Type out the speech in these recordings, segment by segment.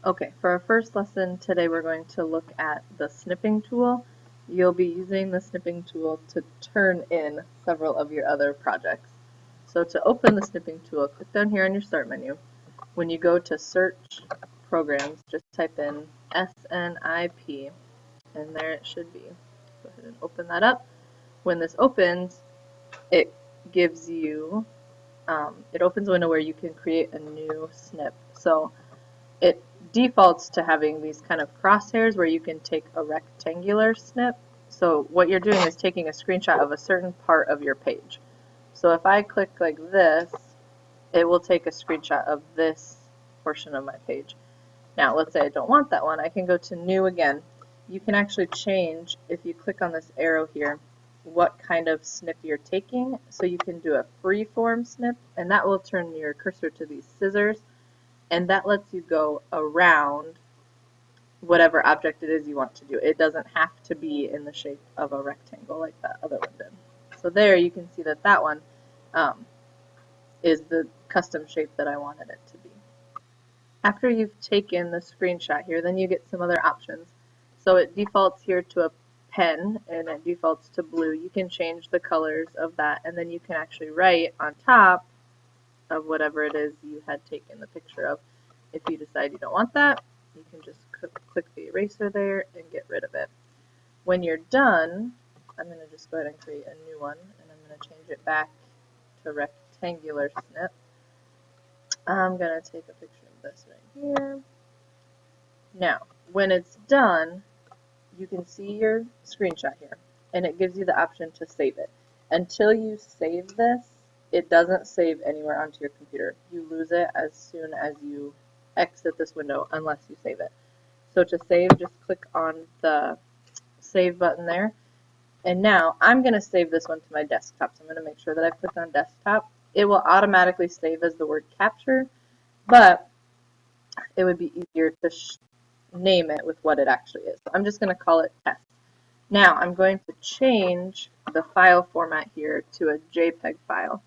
Okay, for our first lesson today we're going to look at the snipping tool. You'll be using the snipping tool to turn in several of your other projects. So to open the snipping tool, click down here on your start menu. When you go to search programs, just type in SNIP and there it should be. Go ahead and open that up. When this opens, it gives you, it opens a window where you can create a new snip. So it defaults to having these kind of crosshairs where you can take a rectangular snip. So what you're doing is taking a screenshot of a certain part of your page. So if I click like this, it will take a screenshot of this portion of my page. Now let's say I don't want that one. I can go to new again. You can actually change, if you click on this arrow here, what kind of snip you're taking. So you can do a freeform snip, and that will turn your cursor to these scissors, and that lets you go around whatever object it is you want to do. It doesn't have to be in the shape of a rectangle like that other one did. So there you can see that that one is the custom shape that I wanted it to be. After you've taken the screenshot here, then you get some other options. So it defaults here to a pen and it defaults to blue. You can change the colors of that, and then you can actually write on top of whatever it is you had taken the picture of. If you decide you don't want that, you can just click the eraser there and get rid of it. When you're done, I'm going to just go ahead and create a new one, and I'm going to change it back to rectangular snip. I'm going to take a picture of this right here. Now, when it's done, you can see your screenshot here, and it gives you the option to save it. Until you save this, it doesn't save anywhere onto your computer. You lose it as soon as you exit this window unless you save it. So to save, just click on the save button there. And now I'm going to save this one to my desktop. So I'm going to make sure that I've clicked on desktop. It will automatically save as the word capture, but it would be easier to name it with what it actually is. So I'm just going to call it test. Now I'm going to change the file format here to a JPEG file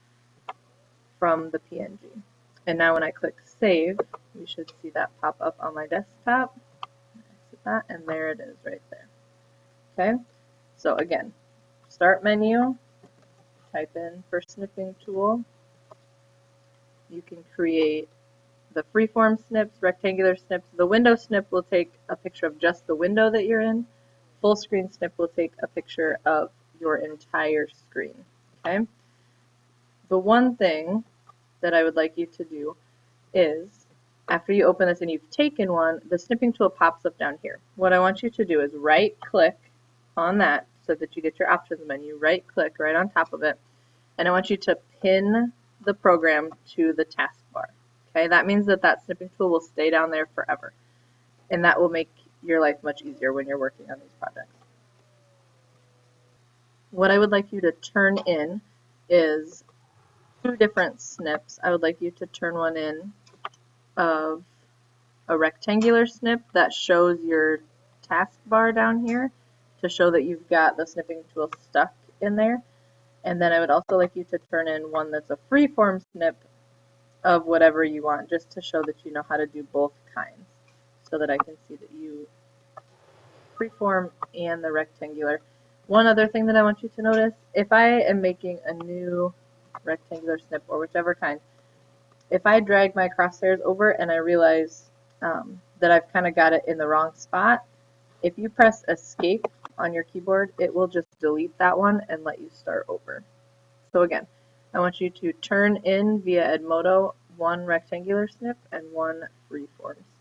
from the PNG. And now when I click save, you should see that pop up on my desktop. Exit that, and there it is right there. Okay, so again, start menu, type in for snipping tool. You can create the freeform snips, rectangular snips. The window snip will take a picture of just the window that you're in. Full screen snip will take a picture of your entire screen. Okay. The one thing that I would like you to do is, after you open this and you've taken one, the snipping tool pops up down here. What I want you to do is right click on that so that you get your options menu, right click right on top of it, and I want you to pin the program to the taskbar. Okay, that means that that snipping tool will stay down there forever, and that will make your life much easier when you're working on these projects. What I would like you to turn in is two different snips. I would like you to turn one in of a rectangular snip that shows your taskbar down here to show that you've got the snipping tool stuck in there. And then I would also like you to turn in one that's a freeform snip of whatever you want, just to show that you know how to do both kinds, so that I can see that you freeform and the rectangular. One other thing that I want you to notice, if I am making a new rectangular snip or whichever kind, if I drag my crosshairs over and I realize that I've kind of got it in the wrong spot, if you press escape on your keyboard, it will just delete that one and let you start over. So again, I want you to turn in via Edmodo one rectangular snip and one freeform snip.